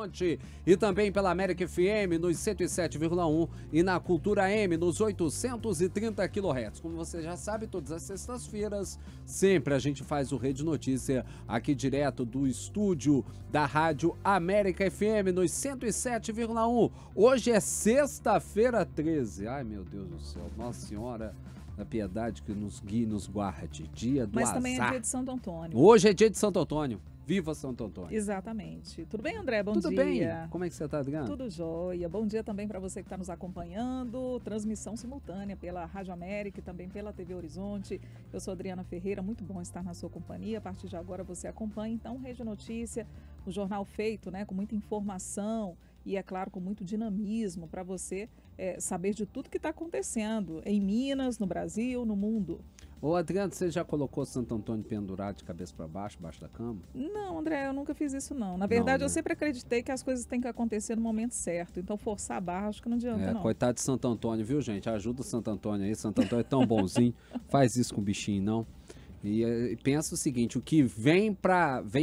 Horizonte e também pela América FM nos 107,1 e na Cultura M nos 830 kHz. Como você já sabe, todas as sextas-feiras sempre a gente faz o Rede Notícia aqui direto do estúdio da Rádio América FM nos 107,1. Hoje é sexta-feira 13. Ai, meu Deus do céu. Nossa Senhora da Piedade que nos guie e nos guarde. Dia do Mas azar. também é dia de Santo Antônio. Hoje é dia de Santo Antônio. Viva Santo Antônio. Exatamente. Tudo bem, André? Bom dia. Tudo bem? Como é que você está, Adriano? Tudo jóia. Bom dia também para você que está nos acompanhando. Transmissão simultânea pela Rádio América e também pela TV Horizonte. Eu sou Adriana Ferreira, muito bom estar na sua companhia. A partir de agora você acompanha, então, Rede Notícia, o jornal feito, né, com muita informação e, é claro, com muito dinamismo para você saber de tudo que está acontecendo em Minas, no Brasil, no mundo. Ô, Adriano, você já colocou Santo Antônio pendurado de cabeça para baixo, embaixo da cama? Não, André, eu nunca fiz isso, não. Na verdade, não, né? Eu sempre acreditei que as coisas têm que acontecer no momento certo. Então, forçar a barra, acho que não adianta, não. Coitado de Santo Antônio, viu, gente? Ajuda o Santo Antônio aí. Santo Antônio é tão bonzinho. Faz isso com o bichinho, não. E pensa o seguinte, o que vem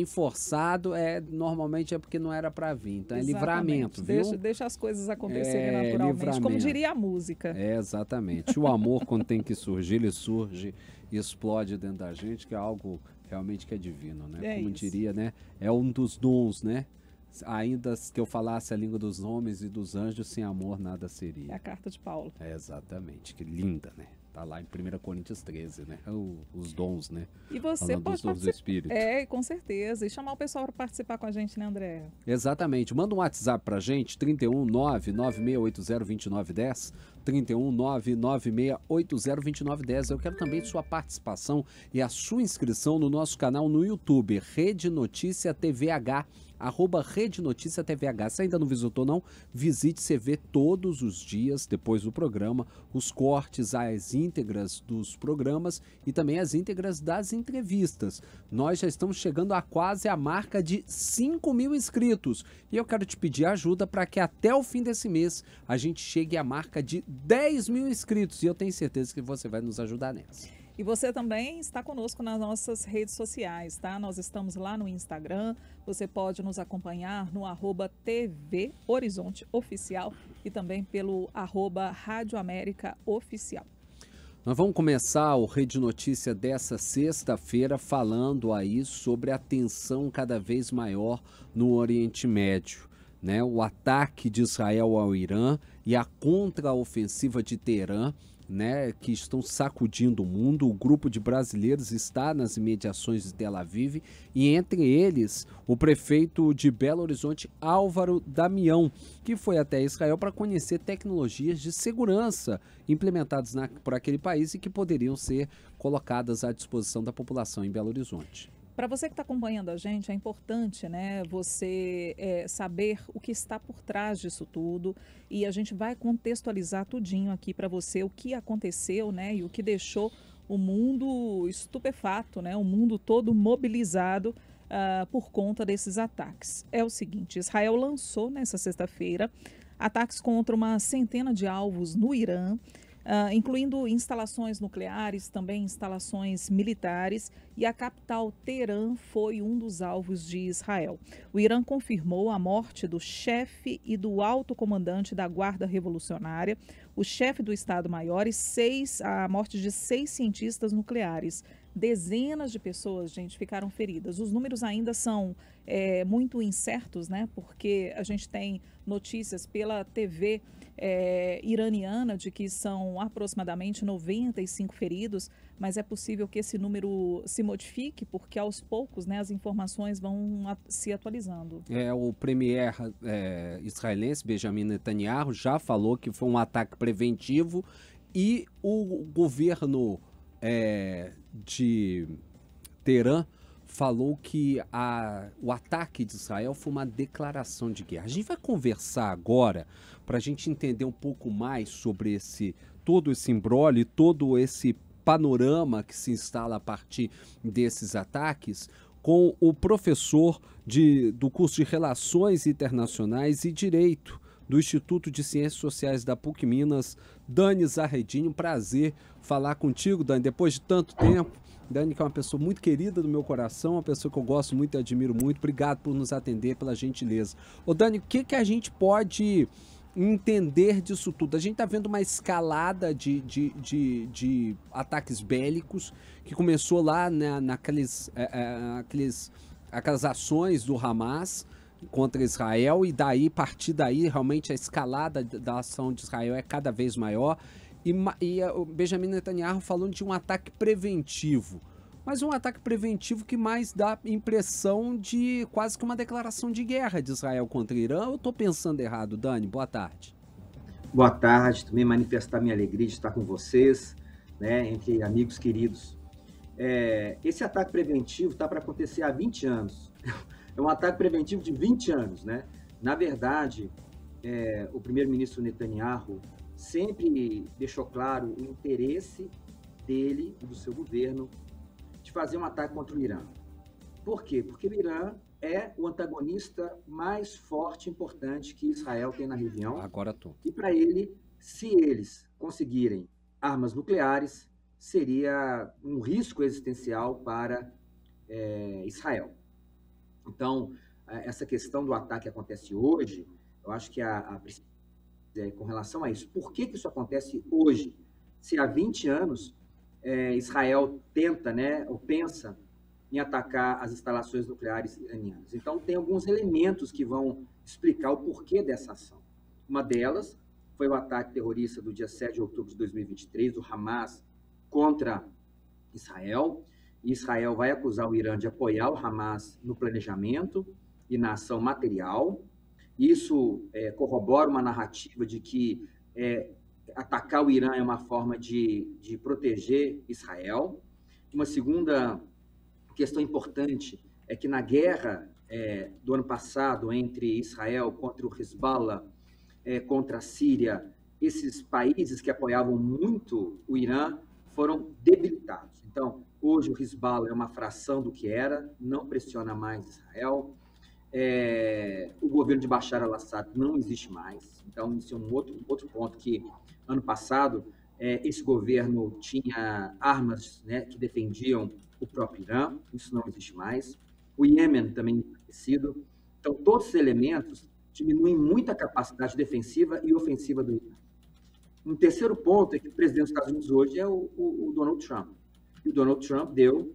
forçado normalmente é porque não era para vir. Então é livramento, viu? Deixa as coisas acontecerem naturalmente, livramento. Como diria a música. Exatamente. O amor, quando tem que surgir, ele surge e explode dentro da gente, que é algo realmente que é divino, né? Como diria, né? É um dos dons, né? Ainda que eu falasse a língua dos homens e dos anjos, sem amor nada seria. É a carta de Paulo. Exatamente, que linda, né? Tá lá em 1 Coríntios 13, né? Os dons, né? E você falando pode dos dons do Espírito. Com certeza. E chamar o pessoal para participar com a gente, né, André? Exatamente. Manda um WhatsApp pra gente, 31996802910, 31996802910. Eu quero também sua participação e a sua inscrição no nosso canal no YouTube, Rede Notícia TVH, @Rede Notícia TVH. Se ainda não visitou, não, visite, você vê todos os dias, depois do programa, os cortes, as íntegras dos programas e também as íntegras das entrevistas. Nós já estamos chegando a quase a marca de 5.000 inscritos e eu quero te pedir ajuda para que até o fim desse mês a gente chegue à marca de 10.000 inscritos e eu tenho certeza que você vai nos ajudar nessa. E você também está conosco nas nossas redes sociais, tá? Nós estamos lá no Instagram, você pode nos acompanhar no @TV Horizonte Oficial e também pelo @Rádio América Oficial. Nós vamos começar o Rede Notícia dessa sexta-feira falando aí sobre a tensão cada vez maior no Oriente Médio, né? O ataque de Israel ao Irã e a contraofensiva de Teherã, né, que estão sacudindo o mundo. O grupo de brasileiros está nas imediações de Tel Aviv e entre eles o prefeito de Belo Horizonte, Álvaro Damião, que foi até Israel para conhecer tecnologias de segurança implementadas por aquele país e que poderiam ser colocadas à disposição da população em Belo Horizonte. Para você que está acompanhando a gente, é importante, né, você saber o que está por trás disso tudo e a gente vai contextualizar tudinho aqui para você o que aconteceu, né, e o que deixou o mundo estupefato, né, o mundo todo mobilizado por conta desses ataques. É o seguinte, Israel lançou nessa sexta-feira ataques contra uma centena de alvos no Irã, incluindo instalações nucleares, também instalações militares, e a capital Teherã foi um dos alvos de Israel. O Irã confirmou a morte do chefe e do alto comandante da Guarda Revolucionária, o chefe do Estado-Maior e a morte de 6 cientistas nucleares. Dezenas de pessoas, gente, ficaram feridas. Os números ainda são muito incertos, né? Porque a gente tem notícias pela TV iraniana de que são aproximadamente 95 feridos, mas é possível que esse número se modifique, porque aos poucos, né, as informações vão se atualizando. O premier israelense, Benjamin Netanyahu, já falou que foi um ataque preventivo e o governo de Teherã falou que o ataque de Israel foi uma declaração de guerra. A gente vai conversar agora para a gente entender um pouco mais sobre todo esse imbróglio e todo esse panorama que se instala a partir desses ataques com o professor do curso de Relações Internacionais e Direito do Instituto de Ciências Sociais da PUC Minas, Dani Zarredinho. Prazer falar contigo, Dani, depois de tanto tempo. Dani, que é uma pessoa muito querida do meu coração, uma pessoa que eu gosto muito e admiro muito. Obrigado por nos atender, pela gentileza. Ô Dani, o que, que a gente pode entender disso tudo? A gente está vendo uma escalada de ataques bélicos que começou lá, né, aquelas ações do Hamas contra Israel, e daí, a partir daí, realmente a escalada da ação de Israel é cada vez maior. E o Benjamin Netanyahu falando de um ataque preventivo, mas um ataque preventivo que mais dá impressão de quase que uma declaração de guerra de Israel contra o Irã. Eu estou pensando errado, Dani? Boa tarde. Boa tarde, também manifestar minha alegria de estar com vocês, né, entre amigos queridos. Esse ataque preventivo está para acontecer há 20 anos. É um ataque preventivo de 20 anos, né? Na verdade, o primeiro-ministro Netanyahu sempre deixou claro o interesse dele e do seu governo de fazer um ataque contra o Irã. Por quê? Porque o Irã é o antagonista mais forte e importante que Israel tem na região. Agora tô. E para ele, se eles conseguirem armas nucleares, seria um risco existencial para Israel. Então, essa questão do ataque que acontece hoje, eu acho que com relação a isso, por que isso acontece hoje? Se há 20 anos Israel tenta, né, ou pensa em atacar as instalações nucleares iranianas. Então, tem alguns elementos que vão explicar o porquê dessa ação. Uma delas foi o ataque terrorista do dia 7 de outubro de 2023, do Hamas contra Israel. E Israel vai acusar o Irã de apoiar o Hamas no planejamento e na ação material. Isso corrobora uma narrativa de que atacar o Irã é uma forma de proteger Israel. Uma segunda questão importante é que na guerra do ano passado entre Israel contra o Hezbollah, contra a Síria, esses países que apoiavam muito o Irã foram debilitados. Então, hoje o Hezbollah é uma fração do que era, não pressiona mais Israel. O governo de Bashar al-Assad não existe mais. Então, isso é um outro ponto que, ano passado, esse governo tinha armas, né, que defendiam o próprio Irã, isso não existe mais. O Iêmen também é enfraquecido. Então, todos esses elementos diminuem muito a capacidade defensiva e ofensiva do Irã. Um terceiro ponto é que o presidente dos Estados Unidos hoje é o Donald Trump. E o Donald Trump deu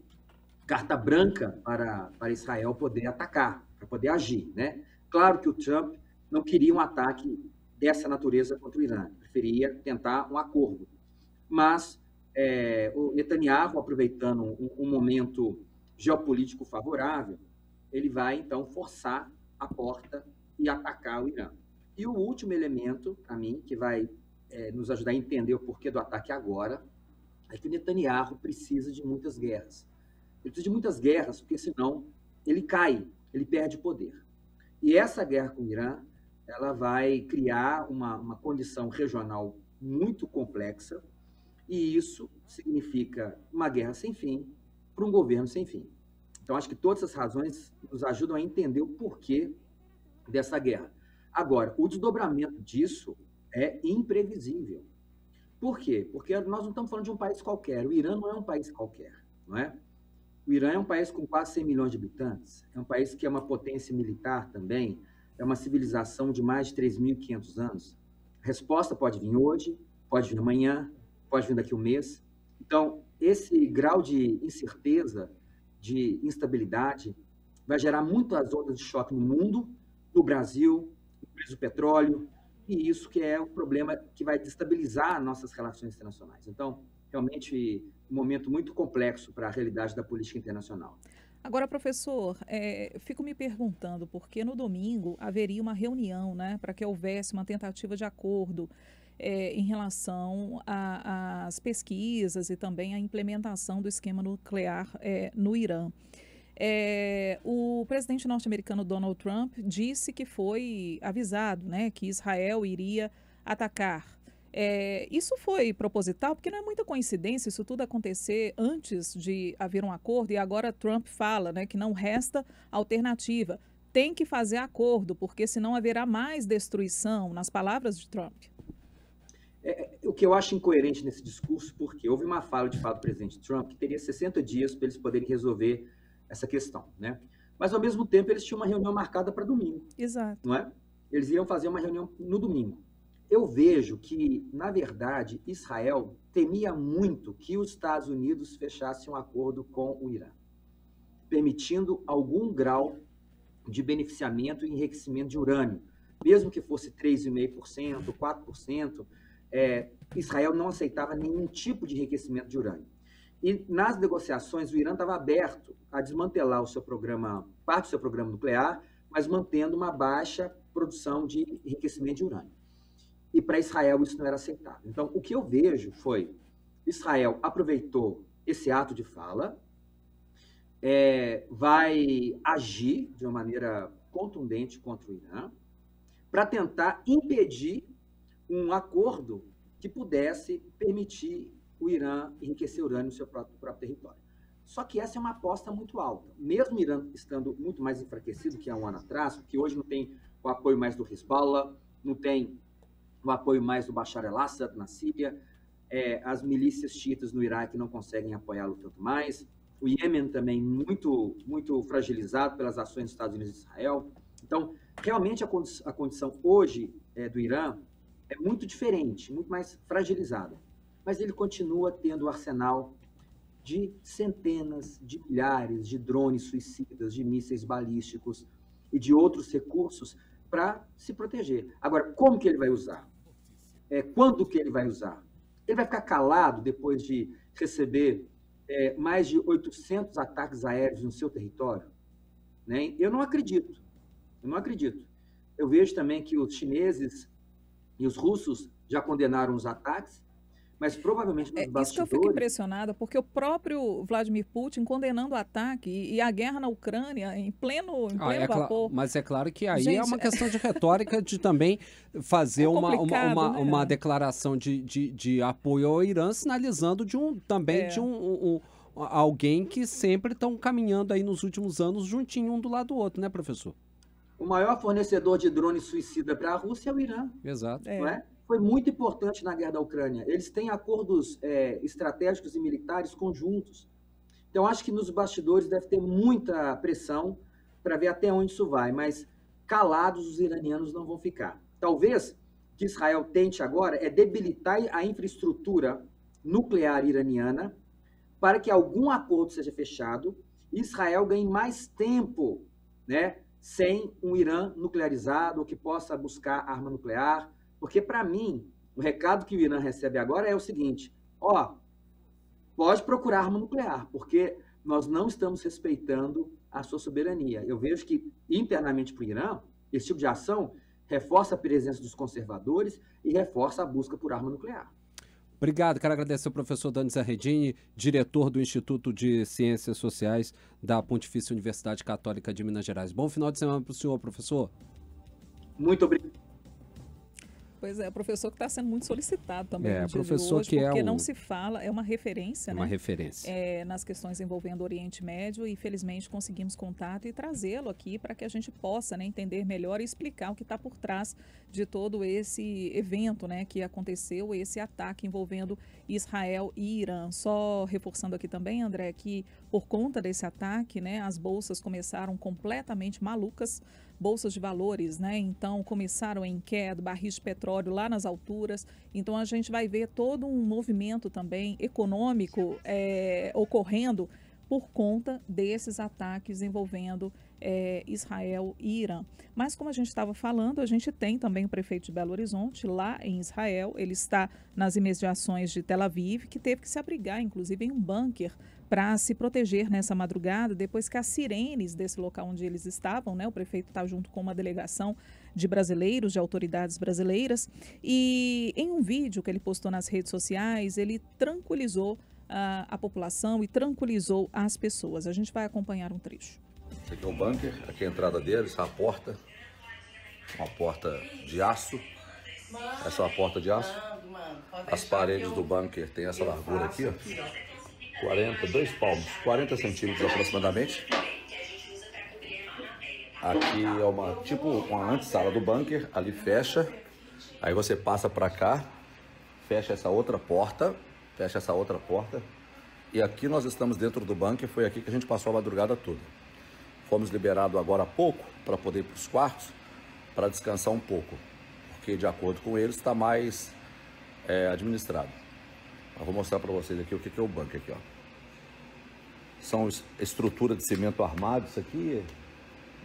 carta branca para Israel poder atacar, para poder agir, né? Claro que o Trump não queria um ataque dessa natureza contra o Irã, preferia tentar um acordo. Mas o Netanyahu, aproveitando um momento geopolítico favorável, ele vai, então, forçar a porta e atacar o Irã. E o último elemento, para mim, que vai nos ajudar a entender o porquê do ataque agora, é que o Netanyahu precisa de muitas guerras. Ele precisa de muitas guerras, porque senão ele cai, ele perde poder. E essa guerra com o Irã, ela vai criar uma condição regional muito complexa, e isso significa uma guerra sem fim para um governo sem fim. Então, acho que todas essas razões nos ajudam a entender o porquê dessa guerra. Agora, o desdobramento disso é imprevisível. Por quê? Porque nós não estamos falando de um país qualquer. O Irã não é um país qualquer, não é? O Irã é um país com quase 100 milhões de habitantes, é um país que é uma potência militar também, é uma civilização de mais de 3.500 anos. A resposta pode vir hoje, pode vir amanhã, pode vir daqui a um mês. Então, esse grau de incerteza, de instabilidade, vai gerar muitas ondas de choque no mundo, no Brasil, no preço do petróleo, e isso que é o problema que vai destabilizar nossas relações internacionais. Então, realmente, um momento muito complexo para a realidade da política internacional. Agora, professor, fico me perguntando, porque no domingo haveria uma reunião, né, para que houvesse uma tentativa de acordo em relação às pesquisas e também à implementação do esquema nuclear no Irã. O presidente norte-americano Donald Trump disse que foi avisado, né, que Israel iria atacar. Isso foi proposital? Porque não é muita coincidência isso tudo acontecer antes de haver um acordo, e agora Trump fala, né, que não resta alternativa. Tem que fazer acordo, porque senão haverá mais destruição, nas palavras de Trump. o que eu acho incoerente nesse discurso, porque houve uma fala de fato do presidente Trump que teria 60 dias para eles poderem resolver essa questão, né? Mas, ao mesmo tempo, eles tinham uma reunião marcada para domingo. Exato. Não é? Eles iam fazer uma reunião no domingo. Eu vejo que, na verdade, Israel temia muito que os Estados Unidos fechassem um acordo com o Irã, permitindo algum grau de beneficiamento e enriquecimento de urânio, mesmo que fosse 3,5%, 4%, Israel não aceitava nenhum tipo de enriquecimento de urânio. E nas negociações, o Irã estava aberto a desmantelar o seu programa, parte do seu programa nuclear, mas mantendo uma baixa produção de enriquecimento de urânio. E para Israel isso não era aceitável. Então, o que eu vejo foi, Israel aproveitou esse ato de fala, vai agir de uma maneira contundente contra o Irã, para tentar impedir um acordo que pudesse permitir o Irã enriquecer urânio no seu próprio território. Só que essa é uma aposta muito alta. Mesmo o Irã estando muito mais enfraquecido que há um ano atrás, porque hoje não tem o apoio mais do Hezbollah, não tem o apoio mais do Bashar al-Assad na Síria, as milícias xiitas no Iraque não conseguem apoiá-lo tanto mais, o Iêmen também muito, muito fragilizado pelas ações dos Estados Unidos e Israel. Então, realmente a condição hoje do Irã é muito diferente, muito mais fragilizada. Mas ele continua tendo o arsenal de centenas de milhares de drones suicidas, de mísseis balísticos e de outros recursos para se proteger. Agora, como que ele vai usar? Quando que ele vai usar? Ele vai ficar calado depois de receber mais de 800 ataques aéreos no seu território? Né? Eu não acredito. Eu vejo também que os chineses e os russos já condenaram os ataques, mas provavelmente nos bastidores... Isso que eu fico impressionada, porque o próprio Vladimir Putin condenando o ataque e a guerra na Ucrânia em pleno vapor. Mas é claro que aí é uma questão de retórica de também fazer uma declaração de apoio ao Irã, sinalizando de alguém que sempre estão caminhando aí nos últimos anos juntinho um do lado do outro, né, professor? O maior fornecedor de drone suicida para a Rússia é o Irã. Exato. Não é? Foi muito importante na guerra da Ucrânia. Eles têm acordos estratégicos e militares conjuntos. Então, acho que nos bastidores deve ter muita pressão para ver até onde isso vai, mas calados os iranianos não vão ficar. Talvez o que Israel tente agora é debilitar a infraestrutura nuclear iraniana para que algum acordo seja fechado e Israel ganhe mais tempo, né, sem um Irã nuclearizado ou que possa buscar arma nuclear. Porque, para mim, o recado que o Irã recebe agora é o seguinte: pode procurar arma nuclear, porque nós não estamos respeitando a sua soberania. Eu vejo que, internamente para o Irã, esse tipo de ação reforça a presença dos conservadores e reforça a busca por arma nuclear. Obrigado, quero agradecer ao professor Dani Zahedini, diretor do Instituto de Ciências Sociais da Pontifícia Universidade Católica de Minas Gerais. Bom final de semana para o senhor, professor. Muito obrigado. Pois é, o professor que está sendo muito solicitado também no dia professor de hoje, que porque não se fala, é uma referência, uma referência nas questões envolvendo o Oriente Médio, e felizmente conseguimos contato e trazê-lo aqui para que a gente possa, né, entender melhor e explicar o que está por trás de todo esse evento, né, que aconteceu, esse ataque envolvendo Israel e Irã. Só reforçando aqui também, André, que por conta desse ataque, né, as bolsas começaram completamente malucas, bolsas de valores, né? Então começaram em queda, barris de petróleo lá nas alturas. Então a gente vai ver todo um movimento também econômico ocorrendo por conta desses ataques envolvendo Israel e Irã. Mas como a gente estava falando, a gente tem também o prefeito de Belo Horizonte lá em Israel. Ele está nas imediações de Tel Aviv, que teve que se abrigar, inclusive, em um bunker para se proteger nessa madrugada, depois que as sirenes desse local onde eles estavam, né, o prefeito está junto com uma delegação de brasileiros, de autoridades brasileiras, e em um vídeo que ele postou nas redes sociais, ele tranquilizou a população e tranquilizou as pessoas. A gente vai acompanhar um trecho. Esse aqui é o bunker, aqui é a entrada deles, a porta, uma porta de aço. Essa é uma porta de aço. As paredes do bunker tem essa largura aqui, ó. 2 palmos, 40 centímetros aproximadamente. Aqui é uma antessala do bunker, ali fecha, aí você passa para cá, fecha essa outra porta, e aqui nós estamos dentro do bunker, foi aqui que a gente passou a madrugada toda. Fomos liberados agora há pouco para poder ir para os quartos, para descansar um pouco, porque de acordo com eles está mais administrado. Eu vou mostrar para vocês aqui o que é o bunker aqui, ó. São estrutura de cimento armado, isso aqui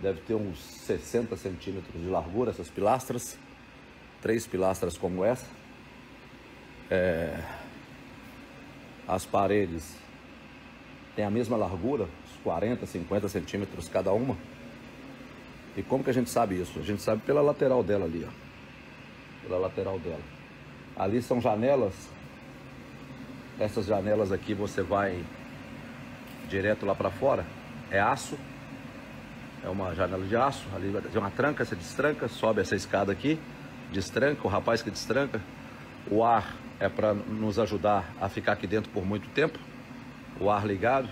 deve ter uns 60 centímetros de largura, essas pilastras, 3 pilastras como essa. As paredes têm a mesma largura, uns 40, 50 centímetros cada uma. E como que a gente sabe isso? A gente sabe pela lateral dela ali, ó. Pela lateral dela. Ali são janelas. Essas janelas aqui você vai direto lá para fora. É aço. É uma janela de aço. Ali vai ter uma tranca, você destranca, sobe essa escada aqui, destranca, o rapaz que destranca. O ar é para nos ajudar a ficar aqui dentro por muito tempo. O ar ligado.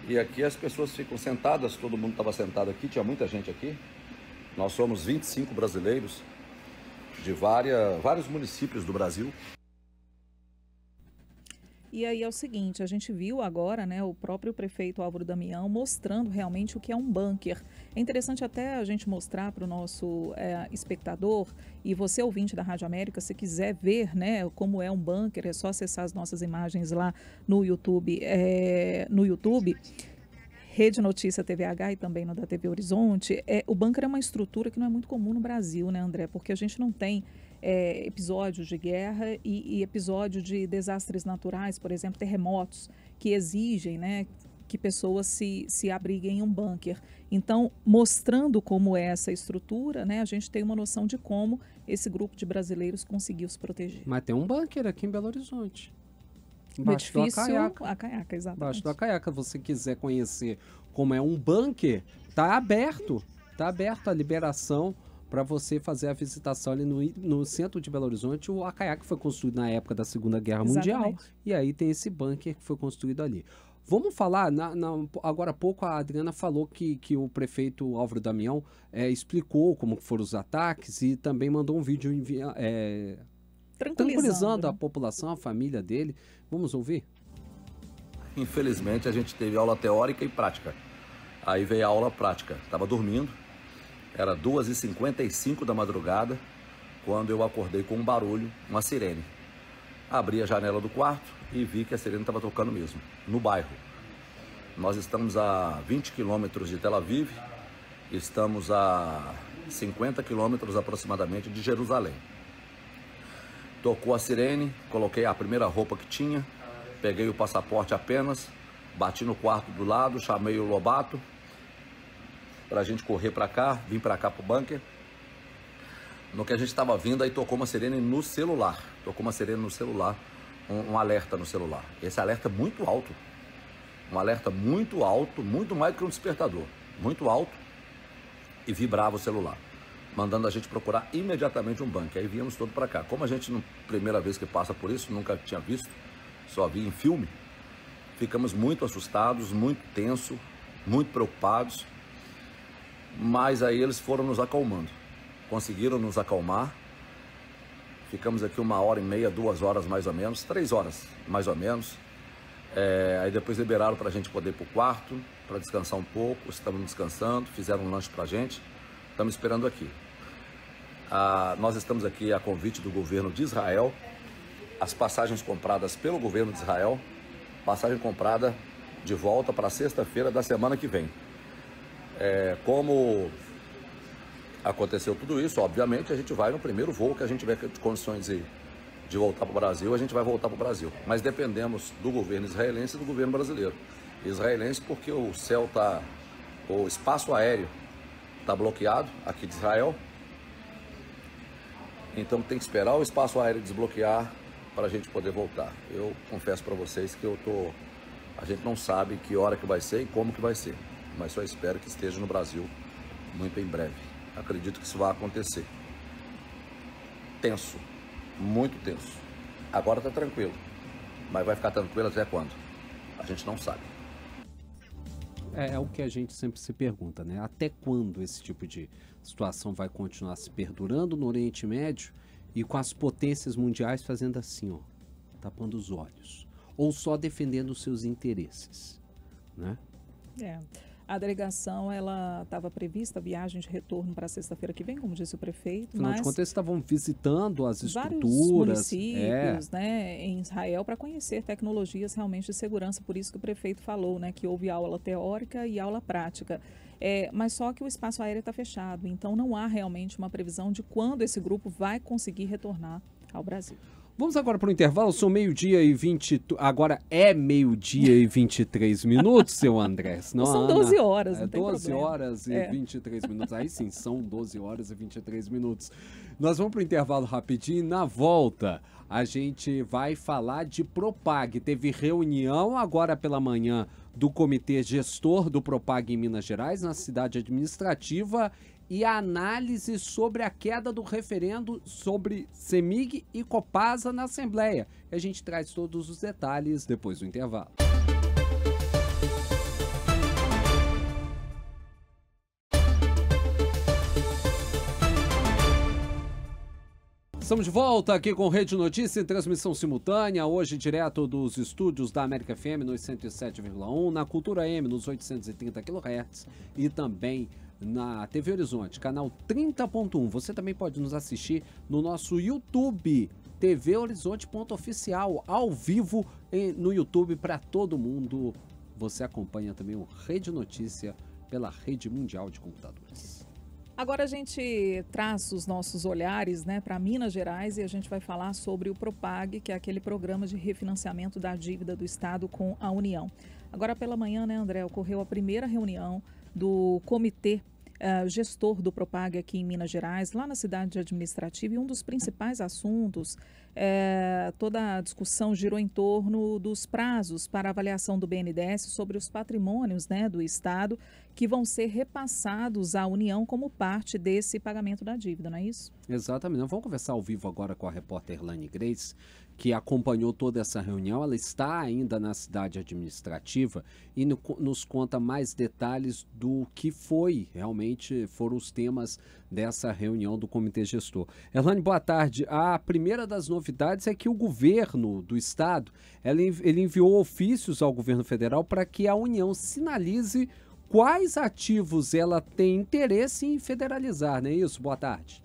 E aqui as pessoas ficam sentadas, todo mundo estava sentado aqui, tinha muita gente aqui. Nós somos 25 brasileiros de vários municípios do Brasil. E aí é o seguinte, a gente viu agora, né, o próprio prefeito Álvaro Damião mostrando realmente o que é um bunker. É interessante até a gente mostrar para o nosso espectador, e você ouvinte da Rádio América, se quiser ver, né, como é um bunker, é só acessar as nossas imagens lá no YouTube. Rede Notícia TVH e também no da TV Horizonte. O bunker é uma estrutura que não é muito comum no Brasil, né, André? Porque a gente não tem episódios de guerra e episódio de desastres naturais, por exemplo, terremotos, que exigem, né, que pessoas se abriguem em um bunker. Então, mostrando como é essa estrutura, né, a gente tem uma noção de como esse grupo de brasileiros conseguiu se proteger. Mas tem um bunker aqui em Belo Horizonte. No edifício Acaiaca, exatamente. Embaixo do Acaiaca. Se você quiser conhecer como é um bunker, tá aberto a liberação para você fazer a visitação ali no centro de Belo Horizonte. O Acaiaca foi construído na época da Segunda Guerra Mundial, e aí tem esse bunker que foi construído ali. Vamos falar, agora há pouco a Adriana falou que o prefeito Álvaro Damião explicou como foram os ataques e também mandou um vídeo tranquilizando a população, a família dele. Vamos ouvir? Infelizmente a gente teve aula teórica e prática. Aí veio a aula prática. Estava dormindo, era 2h55 da madrugada, quando eu acordei com um barulho, uma sirene. Abri a janela do quarto e vi que a sirene estava tocando mesmo, no bairro. Nós estamos a 20 quilômetros de Tel Aviv, estamos a 50 quilômetros aproximadamente de Jerusalém. Tocou a sirene, coloquei a primeira roupa que tinha, peguei o passaporte apenas, bati no quarto do lado, chamei o Lobato para a gente correr para cá, vim para cá para o bunker. No que a gente estava vindo, aí tocou uma sirene no celular, um alerta no celular. Esse alerta é muito alto, um alerta muito alto, muito mais do que um despertador, muito alto, e vibrava o celular, mandando a gente procurar imediatamente um bunker. Aí viemos todo para cá. Como a gente, primeira vez que passa por isso, nunca tinha visto, só vi em filme, ficamos muito assustados, muito tensos, muito preocupados, mas aí eles foram nos acalmando, conseguiram nos acalmar. Ficamos aqui 1h30, 2 horas mais ou menos, 3 horas mais ou menos. Aí depois liberaram para a gente poder ir para o quarto, para descansar um pouco. Estamos descansando, fizeram um lanche para a gente, estamos esperando aqui. Nós estamos aqui a convite do governo de Israel, as passagens compradas pelo governo de Israel, passagem comprada de volta para sexta-feira da semana que vem. Como aconteceu tudo isso, obviamente a gente vai no primeiro voo que a gente tiver condições de voltar para o Brasil, a gente vai voltar para o Brasil. Mas dependemos do governo israelense e do governo brasileiro. Israelense porque o espaço aéreo está bloqueado aqui de Israel. Então tem que esperar o espaço aéreo desbloquear para a gente poder voltar. Eu confesso para vocês que a gente não sabe que hora que vai ser e como que vai ser, mas só espero que esteja no Brasil muito em breve. Acredito que isso vai acontecer. Tenso, muito tenso. Agora está tranquilo, mas vai ficar tranquilo até quando? A gente não sabe. É o que a gente sempre se pergunta, né? Até quando esse tipo de situação vai continuar se perdurando no Oriente Médio e com as potências mundiais fazendo assim, ó, tapando os olhos, ou só defendendo os seus interesses, né? A delegação, ela estava prevista a viagem de retorno para sexta-feira que vem, como disse o prefeito. Afinal de contas, eles estavam visitando as vários estruturas. municípios, né, em Israel, para conhecer tecnologias realmente de segurança. Por isso que o prefeito falou, né, que houve aula teórica e aula prática. Mas só que o espaço aéreo está fechado, então não há realmente uma previsão de quando esse grupo vai conseguir retornar ao Brasil. Vamos agora para o intervalo, são meio-dia e 20... Agora é meio-dia e 23 minutos, seu André? Não, são 12 horas, não tem 12 problema. horas e 23 minutos. Aí sim, são 12 horas e 23 minutos. Nós vamos para o intervalo rapidinho e na volta a gente vai falar de Propag. Teve reunião agora pela manhã do comitê gestor do Propag em Minas Gerais, na cidade administrativa, e a análise sobre a queda do referendo sobre CEMIG e Copasa na Assembleia. E a gente traz todos os detalhes depois do intervalo. Estamos de volta aqui com Rede Notícia em transmissão simultânea, hoje direto dos estúdios da América FM nos 107,1, na Cultura M nos 830 kHz e também na TV Horizonte, canal 30.1. Você também pode nos assistir no nosso YouTube, TV Horizonte.oficial, ao vivo no YouTube para todo mundo. Você acompanha também o Rede Notícia pela Rede Mundial de Computadores. Agora a gente traz os nossos olhares, né, para Minas Gerais e a gente vai falar sobre o Propag, que é aquele programa de refinanciamento da dívida do Estado com a União. Agora pela manhã, né, André, ocorreu a primeira reunião do comitê gestor do Propag aqui em Minas Gerais, lá na cidade administrativa, e um dos principais assuntos, toda a discussão girou em torno dos prazos para avaliação do BNDES sobre os patrimônios, né, do Estado, que vão ser repassados à União como parte desse pagamento da dívida, não é isso? Exatamente. Nós vamos conversar ao vivo agora com a repórter Lani Grace, que acompanhou toda essa reunião. Ela está ainda na cidade administrativa e nos conta mais detalhes do que foram os temas dessa reunião do Comitê Gestor. Erlane, boa tarde. A primeira das novidades é que o governo do Estado, ele enviou ofícios ao governo federal para que a União sinalize quais ativos ela tem interesse em federalizar, não é isso? Boa tarde.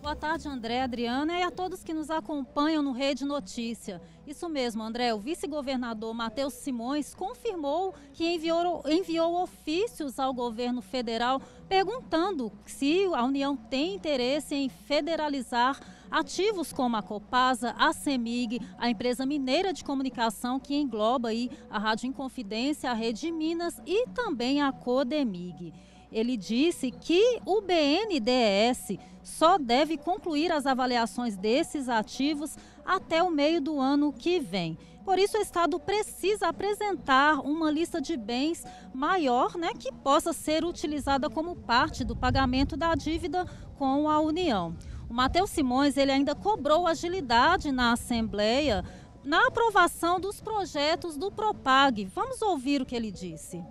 Boa tarde, André, Adriana e a todos que nos acompanham no Rede Notícia. Isso mesmo, André, o vice-governador Matheus Simões confirmou que enviou ofícios ao governo federal perguntando se a União tem interesse em federalizar ativos como a Copasa, a CEMIG, a empresa mineira de comunicação que engloba aí a Rádio Inconfidência, a Rede Minas e também a Codemig. Ele disse que o BNDES só deve concluir as avaliações desses ativos até o meio do ano que vem. Por isso, o Estado precisa apresentar uma lista de bens maior, né, que possa ser utilizada como parte do pagamento da dívida com a União. O Matheus Simões ele ainda cobrou agilidade na Assembleia na aprovação dos projetos do Propag. Vamos ouvir o que ele disse.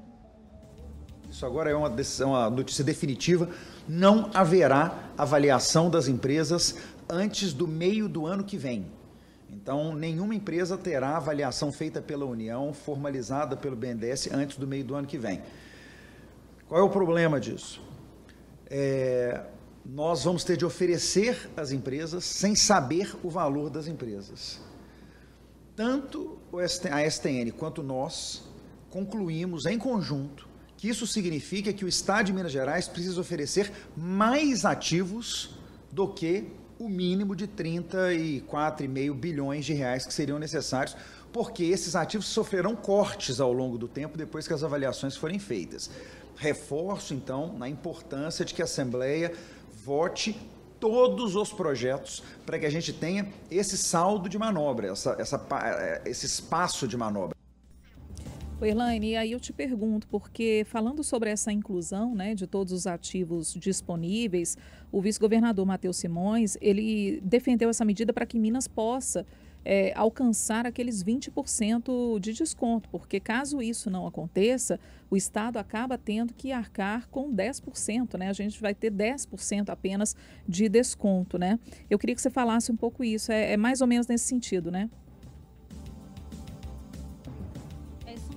Isso agora é uma notícia definitiva. Não haverá avaliação das empresas antes do meio do ano que vem. Então, nenhuma empresa terá avaliação feita pela União, formalizada pelo BNDES, antes do meio do ano que vem. Qual é o problema disso? Nós vamos ter de oferecer às empresas sem saber o valor das empresas. Tanto a STN quanto nós concluímos em conjunto que isso significa que o Estado de Minas Gerais precisa oferecer mais ativos do que o mínimo de 34,5 bilhões de reais que seriam necessários, porque esses ativos sofrerão cortes ao longo do tempo depois que as avaliações forem feitas. Reforço, então, na importância de que a Assembleia vote todos os projetos para que a gente tenha esse saldo de manobra, esse espaço de manobra. Erlane, e aí eu te pergunto, porque falando sobre essa inclusão, né, de todos os ativos disponíveis, o vice-governador Matheus Simões, ele defendeu essa medida para que Minas possa alcançar aqueles 20% de desconto, porque caso isso não aconteça, o Estado acaba tendo que arcar com 10%, né? A gente vai ter 10% apenas de desconto, né? Eu queria que você falasse um pouco isso, é mais ou menos nesse sentido, né?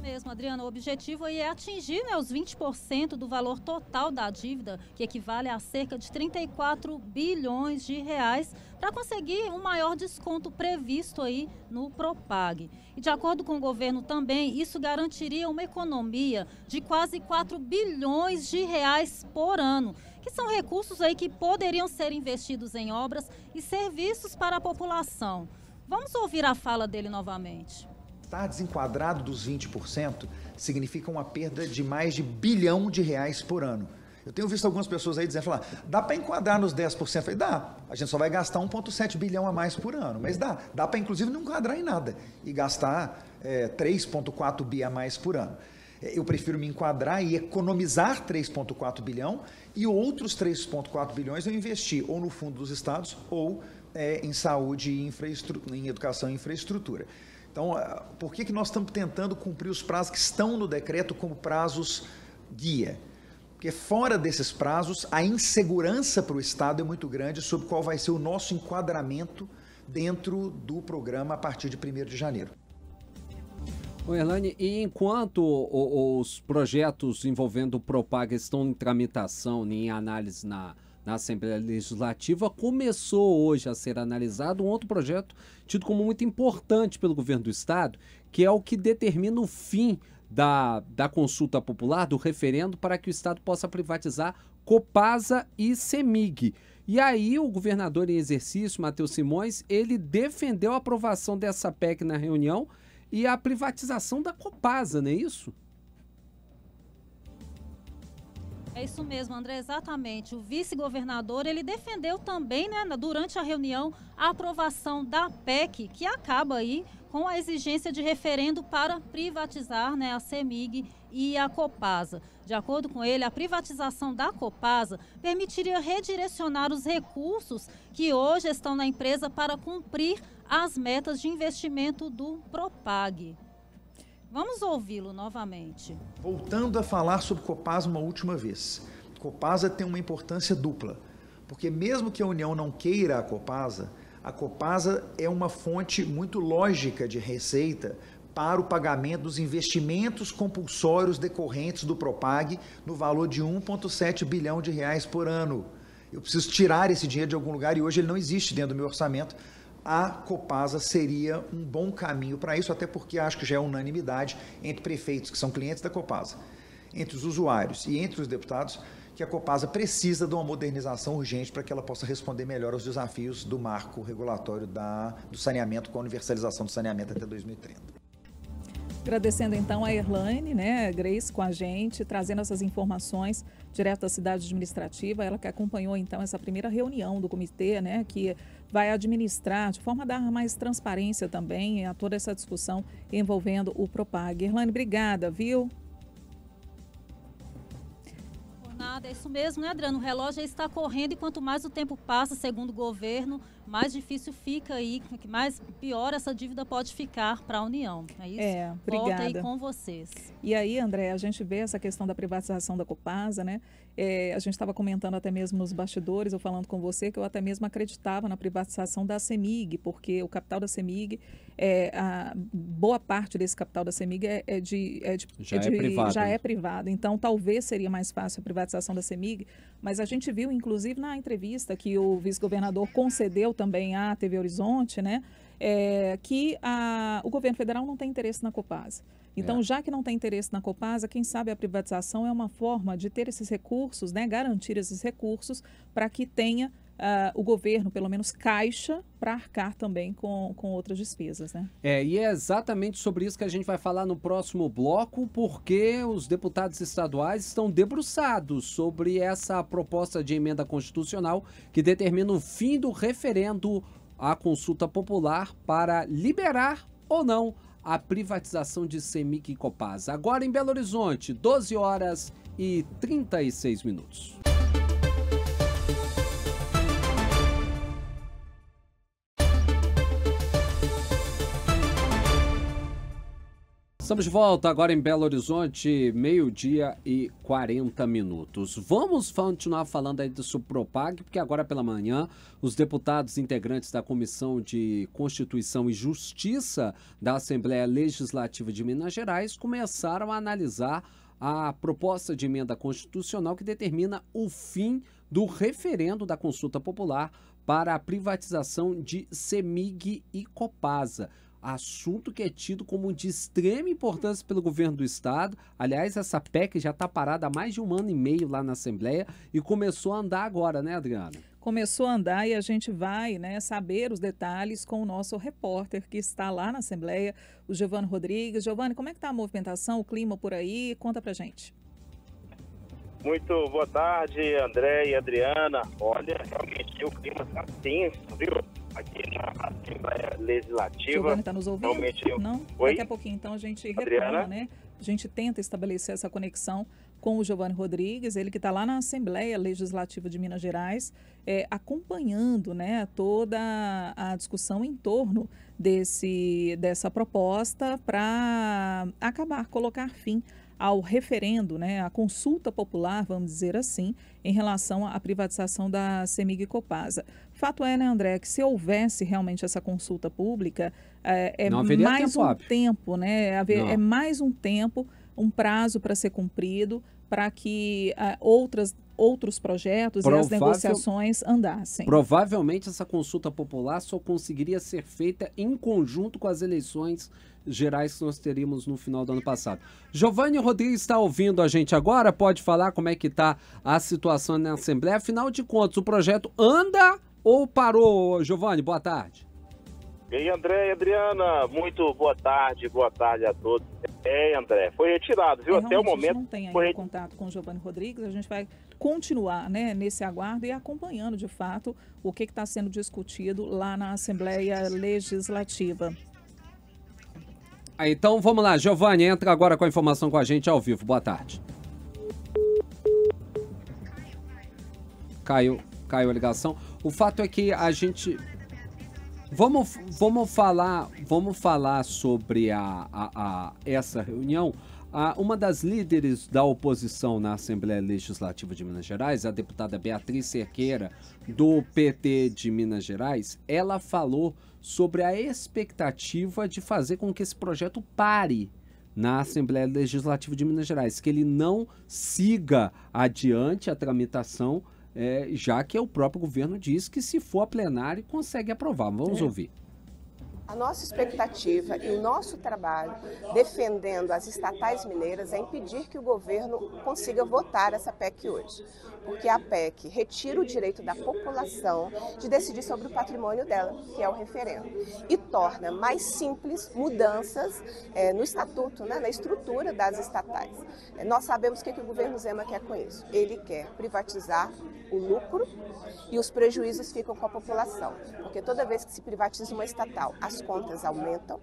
Mesmo, Adriana, o objetivo aí é atingir, né, os 20% do valor total da dívida, que equivale a cerca de 34 bilhões de reais, para conseguir um maior desconto previsto aí no Propag. E de acordo com o governo também, isso garantiria uma economia de quase 4 bilhões de reais por ano, que são recursos aí que poderiam ser investidos em obras e serviços para a população. Vamos ouvir a fala dele novamente. Estar desenquadrado dos 20% significa uma perda de mais de R$1 bilhão por ano. Eu tenho visto algumas pessoas aí dizendo, dá para enquadrar nos 10%? Eu falei, dá, a gente só vai gastar 1,7 bilhão a mais por ano, mas dá para inclusive não enquadrar em nada e gastar 3,4 bi a mais por ano. Eu prefiro me enquadrar e economizar 3,4 bilhão e outros 3,4 bilhões eu investir ou no fundo dos estados ou em saúde e em educação e infraestrutura. Então, por que nós estamos tentando cumprir os prazos que estão no decreto como prazos guia? Porque fora desses prazos, a insegurança para o Estado é muito grande sobre qual vai ser o nosso enquadramento dentro do programa a partir de 1º de janeiro. Erlane, e enquanto os projetos envolvendo o Propag estão em tramitação, em análise na Assembleia Legislativa, começou hoje a ser analisado um outro projeto tido como muito importante pelo governo do Estado, que é o que determina o fim da consulta popular, do referendo, para que o Estado possa privatizar Copasa e CEMIG. E aí o governador em exercício, Matheus Simões, ele defendeu a aprovação dessa PEC na reunião e a privatização da Copasa, não é isso? É isso mesmo, André, exatamente. O vice-governador, ele defendeu também, né, durante a reunião, a aprovação da PEC, que acaba aí com a exigência de referendo para privatizar, né, a CEMIG e a Copasa. De acordo com ele, a privatização da Copasa permitiria redirecionar os recursos que hoje estão na empresa para cumprir as metas de investimento do Propag. Vamos ouvi-lo novamente. Voltando a falar sobre Copasa uma última vez. Copasa tem uma importância dupla, porque mesmo que a União não queira a Copasa é uma fonte muito lógica de receita para o pagamento dos investimentos compulsórios decorrentes do Propag no valor de 1,7 bilhão de reais por ano. Eu preciso tirar esse dinheiro de algum lugar e hoje ele não existe dentro do meu orçamento. A Copasa seria um bom caminho para isso, até porque acho que já é unanimidade entre prefeitos que são clientes da Copasa, entre os usuários e entre os deputados, que a Copasa precisa de uma modernização urgente para que ela possa responder melhor aos desafios do marco regulatório do saneamento, com a universalização do saneamento até 2030. Agradecendo então a Erlane, né, Grace, com a gente, trazendo essas informações direto da cidade administrativa, ela que acompanhou então essa primeira reunião do comitê, né, que vai administrar, de forma a dar mais transparência também a toda essa discussão envolvendo o Propag. Erlane, obrigada, viu? Nada, é isso mesmo, né, Adriano? O relógio está correndo e quanto mais o tempo passa, segundo o governo, mais difícil fica aí, mais pior essa dívida pode ficar para a União. É isso? Obrigada. Volta aí com vocês. E aí, André, a gente vê essa questão da privatização da Copasa, né? A gente estava comentando até mesmo nos bastidores, eu falando com você, que eu até mesmo acreditava na privatização da CEMIG, porque o capital da CEMIG, a boa parte desse capital da CEMIG já é privado. Então, talvez seria mais fácil a privatização da CEMIG, mas a gente viu, inclusive, na entrevista que o vice-governador concedeu também à TV Horizonte, né, que o governo federal não tem interesse na Copasa. Então, já que não tem interesse na Copasa, quem sabe a privatização é uma forma de ter esses recursos, né, garantir esses recursos para que tenha o governo, pelo menos, caixa para arcar também com outras despesas, né? E é exatamente sobre isso que a gente vai falar no próximo bloco, porque os deputados estaduais estão debruçados sobre essa proposta de emenda constitucional que determina o fim do referendo à consulta popular para liberar ou não a privatização de CEMIG e Copasa. Agora em Belo Horizonte, 12h36. Estamos de volta agora em Belo Horizonte, 12h40. Vamos continuar falando aí do Supropag, porque agora pela manhã os deputados integrantes da Comissão de Constituição e Justiça da Assembleia Legislativa de Minas Gerais começaram a analisar a proposta de emenda constitucional que determina o fim do referendo da consulta popular para a privatização de CEMIG e Copasa. Assunto que é tido como de extrema importância pelo governo do estado. Aliás, essa PEC já está parada há mais de 1 ano e meio lá na Assembleia e começou a andar agora, né, Adriana? Começou a andar e a gente vai, né, saber os detalhes com o nosso repórter que está lá na Assembleia, o Giovanni Rodrigues. Giovanni, como é que está a movimentação, o clima por aí? Conta pra gente. Muito boa tarde, André e Adriana. Olha, realmente o clima está tenso, viu? Aqui na Assembleia Legislativa. Giovanni está nos ouvindo? Realmente Não? Oi? Daqui a pouquinho, então, a gente Adriana? retoma, né? A gente tenta estabelecer essa conexão com o Giovanni Rodrigues, ele que está lá na Assembleia Legislativa de Minas Gerais, acompanhando, né, toda a discussão em torno dessa proposta para colocar fim ao referendo, né, a consulta popular, vamos dizer assim, em relação à privatização da CEMIG e Copasa. Fato é, né, André, que se houvesse realmente essa consulta pública, é mais um tempo, né, é mais um tempo, um prazo para ser cumprido, para que outros projetos e as negociações andassem. Provavelmente essa consulta popular só conseguiria ser feita em conjunto com as eleições gerais que nós teríamos no final do ano passado. Giovanni Rodrigues está ouvindo a gente agora? Pode falar como é que está a situação na Assembleia? Afinal de contas, o projeto anda ou parou, Giovanni? Boa tarde. E aí, André e Adriana, muito boa tarde a todos. André, foi retirado, viu? Até o momento. A gente não tem ainda contato com o Giovanni Rodrigues, a gente vai continuar, né, nesse aguardo e acompanhando, de fato, o que está sendo discutido lá na Assembleia Legislativa. Então vamos lá, Giovanni, entra agora com a informação com a gente ao vivo. Boa tarde. Caiu a ligação. O fato é que a gente... Vamos falar sobre essa reunião. Uma das líderes da oposição na Assembleia Legislativa de Minas Gerais, a deputada Beatriz Cerqueira, do PT de Minas Gerais, ela falou sobre a expectativa de fazer com que esse projeto pare na Assembleia Legislativa de Minas Gerais, que ele não siga adiante a tramitação, já que o próprio governo diz que se for a plenário consegue aprovar. Vamos ouvir. A nossa expectativa e o nosso trabalho defendendo as estatais mineiras é impedir que o governo consiga votar essa PEC hoje. Porque a PEC retira o direito da população de decidir sobre o patrimônio dela, que é o referendo, e torna mais simples mudanças no estatuto, né, na estrutura das estatais. Nós sabemos o que o governo Zema quer com isso. Ele quer privatizar o lucro e os prejuízos ficam com a população. Porque toda vez que se privatiza uma estatal, as contas aumentam,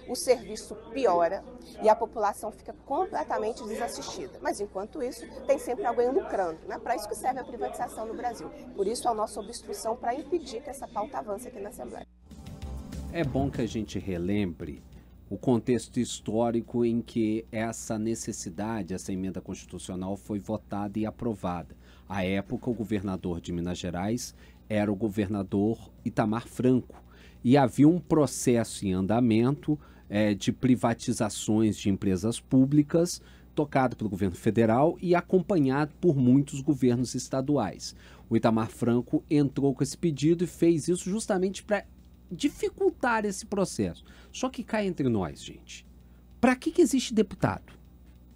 o serviço piora e a população fica completamente desassistida. Mas enquanto isso, tem sempre alguém lucrando, né? Para isso que serve a privatização no Brasil. Por isso a nossa obstrução para impedir que essa pauta avance aqui na Assembleia. É bom que a gente relembre o contexto histórico em que essa necessidade, essa emenda constitucional foi votada e aprovada. À época, o governador de Minas Gerais era o governador Itamar Franco e havia um processo em andamento de privatizações de empresas públicas tocado pelo governo federal e acompanhado por muitos governos estaduais. O Itamar Franco entrou com esse pedido e fez isso justamente para dificultar esse processo. Só que cá entre nós, gente, para que existe deputado?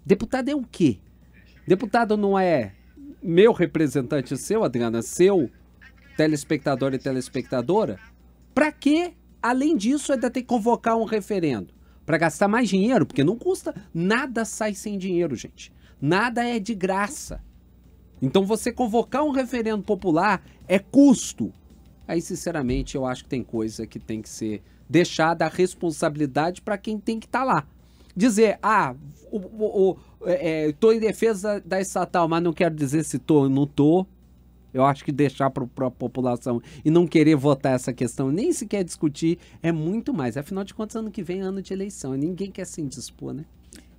Deputado é o quê? Deputado não é meu representante seu, Adriana, seu telespectador e telespectadora? Para que, além disso, ainda tem que convocar um referendo? Para gastar mais dinheiro? Porque não custa, nada sai sem dinheiro, gente. Nada é de graça. Então você convocar um referendo popular é custo. Aí, sinceramente, eu acho que tem coisa que tem que ser deixada a responsabilidade para quem tem que estar lá. Dizer, estou em defesa da estatal, mas não quero dizer se estou ou não estou. Eu acho que deixar para a população e não querer votar essa questão, nem sequer discutir, é muito mais. Afinal de contas, ano que vem é ano de eleição e ninguém quer se indispor, né?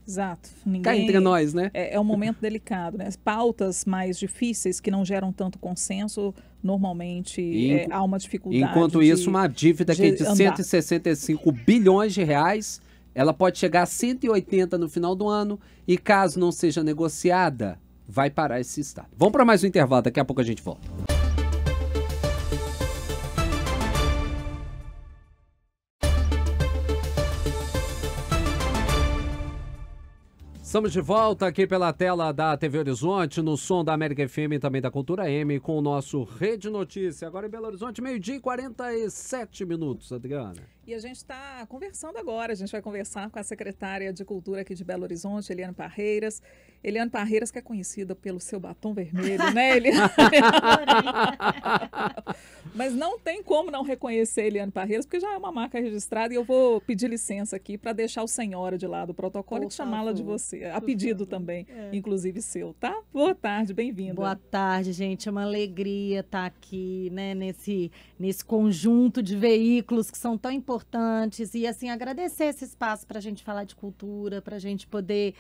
Exato. Cá entre nós, né? É um momento delicado, né? As pautas mais difíceis que não geram tanto consenso, normalmente há uma dificuldade. Enquanto isso, uma dívida que é de 165 bilhões de reais, ela pode chegar a 180 no final do ano e caso não seja negociada, vai parar esse estado. Vamos para mais um intervalo, daqui a pouco a gente volta. Estamos de volta aqui pela tela da TV Horizonte, no som da América FM e também da Cultura M, com o nosso Rede Notícia. Agora em Belo Horizonte, 12h e 47 minutos, Adriana. E a gente está conversando agora, a gente vai conversar com a secretária de Cultura aqui de Belo Horizonte, Eliane Parreiras. Eliane Parreiras, que é conhecida pelo seu batom vermelho, né, Eliane? Mas não tem como não reconhecer Eliane Parreiras, porque já é uma marca registrada e eu vou pedir licença aqui para deixar o senhora de lado do protocolo e chamá-la de você, a pedido também, inclusive seu, tá? Boa tarde, bem-vinda. Boa tarde, gente, é uma alegria estar aqui, né, nesse conjunto de veículos que são tão importantes e, assim, agradecer esse espaço para a gente falar de cultura, para a gente poder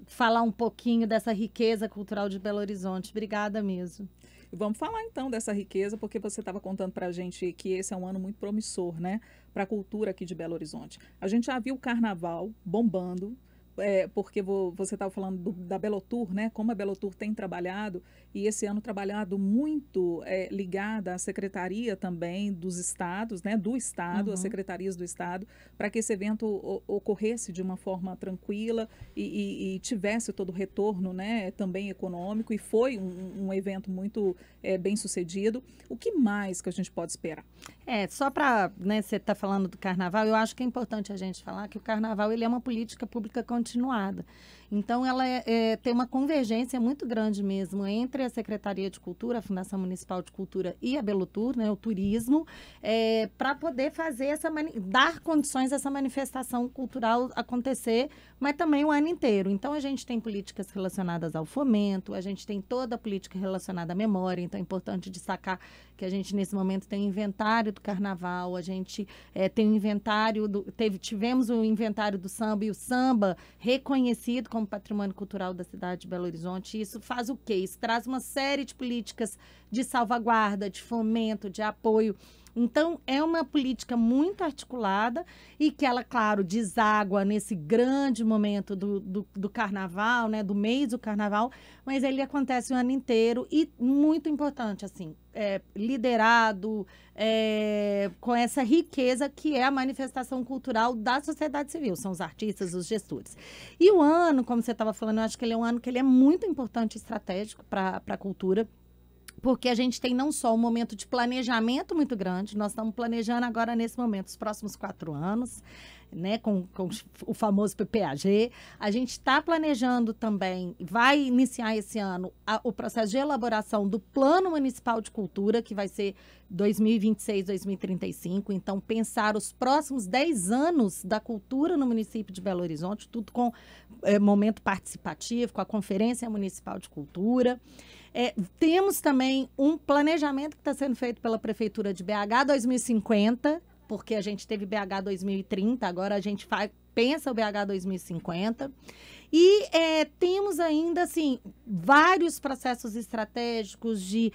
falar um pouquinho dessa riqueza cultural de Belo Horizonte. Obrigada mesmo. Vamos falar então dessa riqueza, porque você estava contando para a gente que esse é um ano muito promissor, né, para a cultura aqui de Belo Horizonte. A gente já viu o carnaval bombando, porque você estava falando da Belotour, né? Como a Belotour tem trabalhado, e esse ano trabalhado muito ligada à secretaria também dos estados, né? Do estado, as secretarias do estado, para que esse evento ocorresse de uma forma tranquila e tivesse todo o retorno, né? Também econômico, e foi um evento muito bem sucedido. O que mais que a gente pode esperar? Só para, né, você está falando do carnaval, eu acho que é importante a gente falar que o carnaval ele é uma política pública continuada. Então, ela tem uma convergência muito grande mesmo entre a Secretaria de Cultura, a Fundação Municipal de Cultura e a Belotour, né, o turismo, para poder fazer dar condições a essa manifestação cultural acontecer, mas também o ano inteiro. Então, a gente tem políticas relacionadas ao fomento, a gente tem toda a política relacionada à memória, então é importante destacar que a gente, nesse momento, tem o inventário do carnaval, a gente tem o inventário, tivemos o inventário do samba, e o samba reconhecido como patrimônio cultural da cidade de Belo Horizonte. Isso faz o quê? Isso traz uma série de políticas de salvaguarda, de fomento, de apoio. Então, é uma política muito articulada e que ela, claro, deságua nesse grande momento do carnaval, né, do mês do carnaval, mas ele acontece o ano inteiro e, muito importante, assim, liderado com essa riqueza que é a manifestação cultural da sociedade civil, são os artistas, os gestores. E o ano, como você estava falando, eu acho que ele é um ano que ele é muito importante e estratégico para a cultura, porque a gente tem não só um momento de planejamento muito grande, nós estamos planejando agora, nesse momento, os próximos 4 anos, né, com o famoso PPAG. A gente está planejando também, vai iniciar esse ano, o processo de elaboração do Plano Municipal de Cultura, que vai ser 2026-2035. Então, pensar os próximos 10 anos da cultura no município de Belo Horizonte, tudo com momento participativo, com a Conferência Municipal de Cultura. Temos também um planejamento que está sendo feito pela Prefeitura de BH 2050, porque a gente teve BH 2030, agora a gente pensa o BH 2050. E temos ainda, assim, vários processos estratégicos de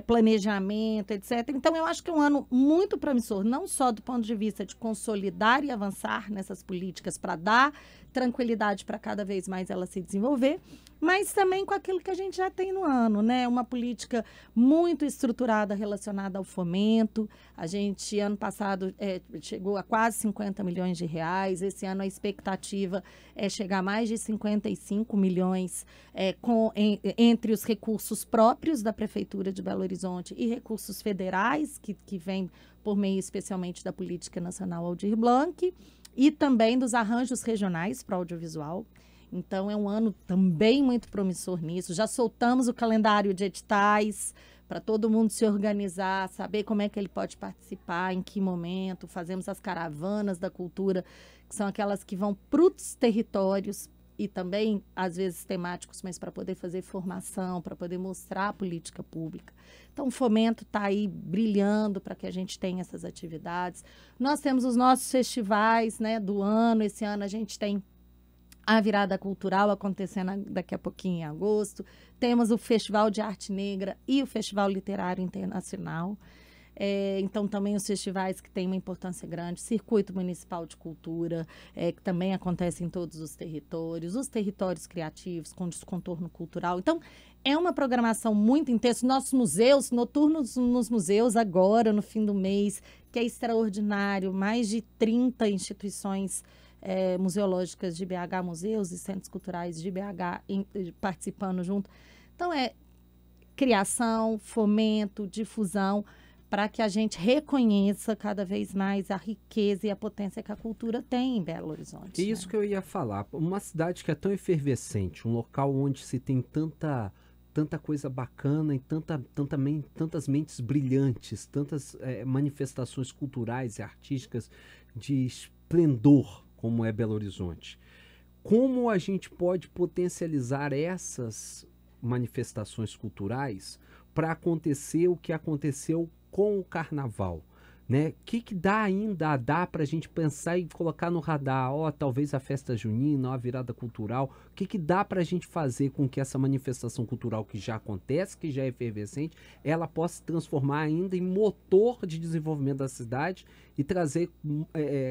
planejamento, etc. Então, eu acho que é um ano muito promissor, não só do ponto de vista de consolidar e avançar nessas políticas para dar tranquilidade para cada vez mais ela se desenvolver, mas também com aquilo que a gente já tem no ano, né? Uma política muito estruturada relacionada ao fomento. A gente, ano passado, chegou a quase 50 milhões de reais. Esse ano a expectativa é chegar a mais de 55 milhões entre os recursos próprios da Prefeitura de Belo Horizonte e recursos federais, que vêm por meio especialmente da Política Nacional Aldir Blanc, e também dos arranjos regionais para audiovisual. Então, é um ano também muito promissor nisso. Já soltamos o calendário de editais para todo mundo se organizar, saber como é que ele pode participar, em que momento. Fazemos as caravanas da cultura, que são aquelas que vão para os territórios e também, às vezes, temáticos, mas para poder fazer formação, para poder mostrar a política pública. Então, o Fomento está aí brilhando para que a gente tenha essas atividades. Nós temos os nossos festivais, né, do ano. Esse ano a gente tem a Virada Cultural acontecendo daqui a pouquinho em agosto. Temos o Festival de Arte Negra e o Festival Literário Internacional. Então, também os festivais que têm uma importância grande, Circuito Municipal de Cultura, que também acontece em todos os territórios criativos, com descontorno cultural. Então, é uma programação muito intensa. Nossos museus, noturnos nos museus agora, no fim do mês, que é extraordinário, mais de 30 instituições museológicas de BH, museus e centros culturais de BH participando junto. Então, criação, fomento, difusão, para que a gente reconheça cada vez mais a riqueza e a potência que a cultura tem em Belo Horizonte. É isso que eu ia falar. Uma cidade que é tão efervescente, um local onde se tem tanta coisa bacana e tantas mentes brilhantes, tantas manifestações culturais e artísticas de esplendor, como é Belo Horizonte. Como a gente pode potencializar essas manifestações culturais para acontecer o que aconteceu com o carnaval, né? O que dá ainda para a gente pensar e colocar no radar? Talvez a festa junina, a virada cultural. O que dá para a gente fazer com que essa manifestação cultural que já acontece, que já é efervescente, ela possa se transformar ainda em motor de desenvolvimento da cidade e trazer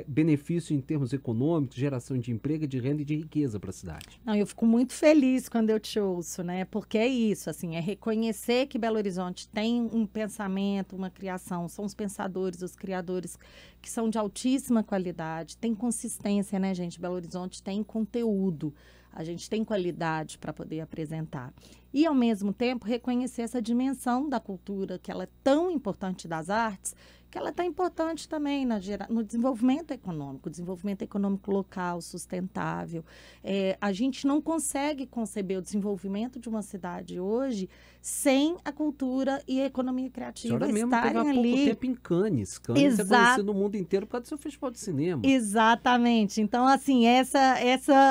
benefício em termos econômicos, geração de emprego, de renda e de riqueza para a cidade? Não, eu fico muito feliz quando eu te ouço, né? Porque é isso, assim, é reconhecer que Belo Horizonte tem um pensamento, uma criação, são os pensadores, os criadores que são de altíssima qualidade, tem consistência, né, gente? Belo Horizonte tem conteúdo, a gente tem qualidade para poder apresentar. E, ao mesmo tempo, reconhecer essa dimensão da cultura, que ela é tão importante, das artes, que ela é tão importante também no desenvolvimento econômico local, sustentável. A gente não consegue conceber o desenvolvimento de uma cidade hoje sem a cultura e a economia criativa estarem ali. Pouco tempo em Cannes. Cannes é conhecido no mundo inteiro por causa do seu festival de cinema. Exatamente. Então, assim, essa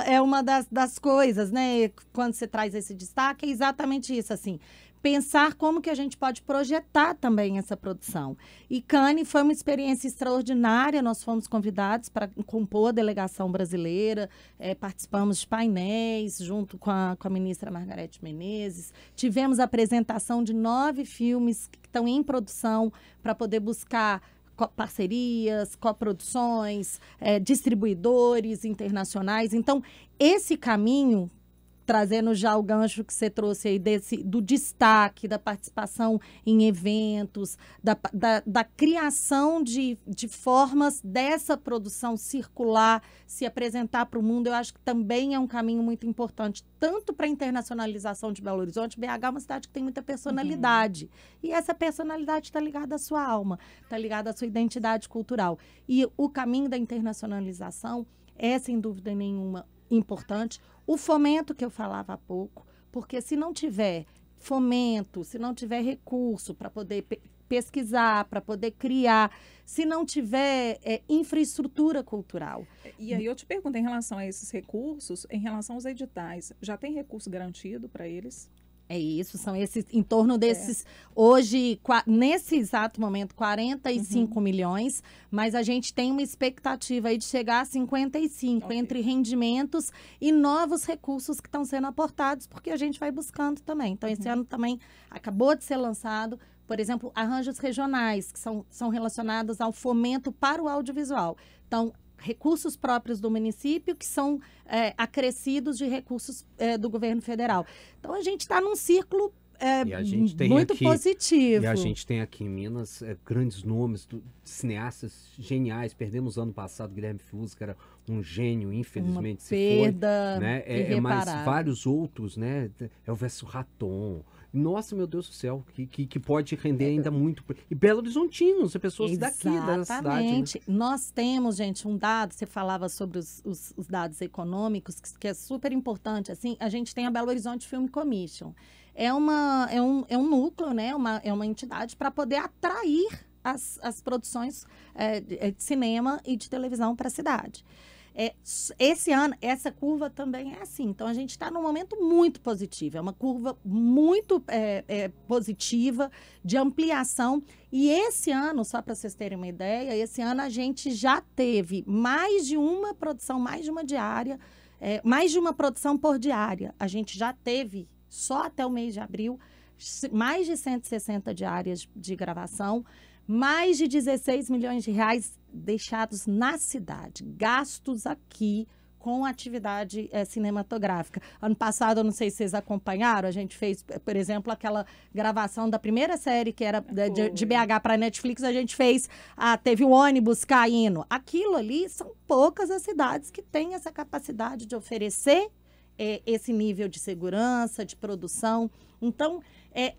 é uma das coisas, né? Quando você traz esse destaque, é exatamente isso, assim. Pensar como que a gente pode projetar também essa produção. E Cannes foi uma experiência extraordinária, nós fomos convidados para compor a delegação brasileira, participamos de painéis junto com a ministra Margarete Menezes, tivemos a apresentação de 9 filmes que estão em produção para poder buscar parcerias, coproduções, distribuidores internacionais. Então, esse caminho, trazendo já o gancho que você trouxe aí do destaque, da participação em eventos, da criação de formas dessa produção circular, se apresentar para o mundo, eu acho que também é um caminho muito importante, tanto para a internacionalização de Belo Horizonte. BH é uma cidade que tem muita personalidade, e essa personalidade está ligada à sua alma, está ligada à sua identidade cultural. E o caminho da internacionalização é, sem dúvida nenhuma, importante. O fomento que eu falava há pouco, porque se não tiver fomento, se não tiver recurso para poder pesquisar, para poder criar, se não tiver infraestrutura cultural. E aí eu te pergunto, em relação a esses recursos, em relação aos editais, já tem recurso garantido para eles? É isso, são esses, em torno desses, hoje, nesse exato momento, 45 milhões, mas a gente tem uma expectativa aí de chegar a 55, entre rendimentos e novos recursos que estão sendo aportados, porque a gente vai buscando também. Então, esse ano também acabou de ser lançado, por exemplo, arranjos regionais, que são relacionados ao fomento para o audiovisual. Então, recursos próprios do município que são acrescidos de recursos do governo federal. Então, a gente está num círculo muito positivo. E a gente tem aqui em Minas grandes nomes, cineastas geniais. Perdemos ano passado Guilherme Fiuza, que era um gênio, infelizmente se foi. Né? Mas vários outros, né? Elvésio Raton. Nossa, meu Deus do céu, que pode render ainda muito. E Belo Horizontinos, pessoas daqui da cidade. Né? Nós temos, gente, um dado, você falava sobre os dados econômicos, que é super importante. Assim, a gente tem a Belo Horizonte Film Commission. É um núcleo, né? É uma entidade para poder atrair as produções de cinema e de televisão para a cidade. Esse ano, essa curva também é assim. Então, a gente está num momento muito positivo. É uma curva muito positiva de ampliação. E esse ano, só para vocês terem uma ideia, esse ano a gente já teve mais de uma produção, mais de uma diária, mais de uma produção por diária. A gente já teve, só até o mês de abril, mais de 160 diárias de gravação, mais de 16 milhões de reais deixados na cidade, gastos aqui com atividade cinematográfica. Ano passado, eu não sei se vocês acompanharam, a gente fez, por exemplo, aquela gravação da primeira série que era de BH para Netflix, a gente fez, teve o ônibus caindo. Aquilo ali são poucas as cidades que têm essa capacidade de oferecer esse nível de segurança, de produção. Então,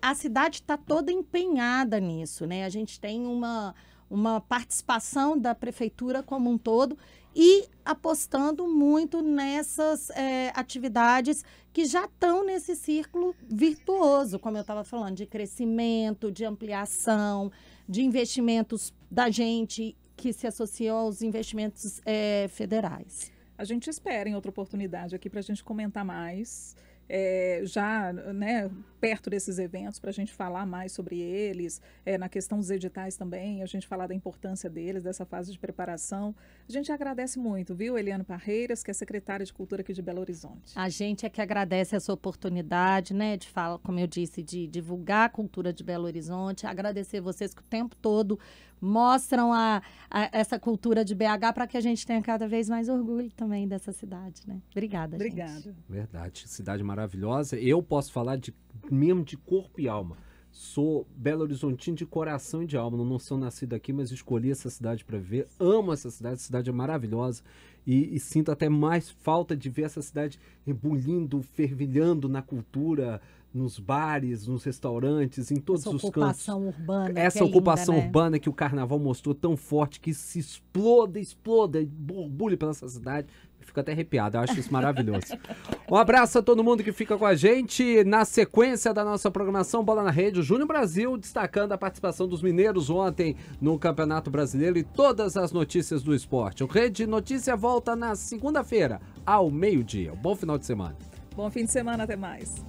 a cidade está toda empenhada nisso, né? A gente tem uma participação da prefeitura como um todo e apostando muito nessas atividades que já estão nesse círculo virtuoso, como eu estava falando, de crescimento, de ampliação, de investimentos da gente que se associou aos investimentos federais. A gente espera em outra oportunidade aqui para a gente comentar mais. Já, né, perto desses eventos, para a gente falar mais sobre eles, na questão dos editais também, a gente falar da importância deles, dessa fase de preparação. A gente agradece muito, viu, Eliane Parreiras, que é secretária de Cultura aqui de Belo Horizonte. A gente é que agradece essa oportunidade, né, de falar, como eu disse, de divulgar a cultura de Belo Horizonte, agradecer vocês que o tempo todo mostram essa cultura de BH para que a gente tenha cada vez mais orgulho também dessa cidade, né? Obrigada, gente. Obrigada. Verdade, cidade maravilhosa. Eu posso falar mesmo de corpo e alma. Sou Belo Horizontino de coração e de alma. Não sou nascido aqui, mas escolhi essa cidade para viver. Amo essa cidade é maravilhosa. E sinto até mais falta de ver essa cidade ebulindo, fervilhando na cultura, nos bares, nos restaurantes, em todos os cantos. Essa ocupação urbana que o carnaval mostrou tão forte, que se exploda, borbulha pela essa cidade. Eu fico até arrepiado, eu acho isso maravilhoso. Um abraço a todo mundo que fica com a gente. Na sequência da nossa programação Bola na Rede, o Júnior Brasil destacando a participação dos mineiros ontem no Campeonato Brasileiro e todas as notícias do esporte. O Rede Notícia volta na segunda-feira, ao meio-dia. Bom final de semana. Bom fim de semana, até mais.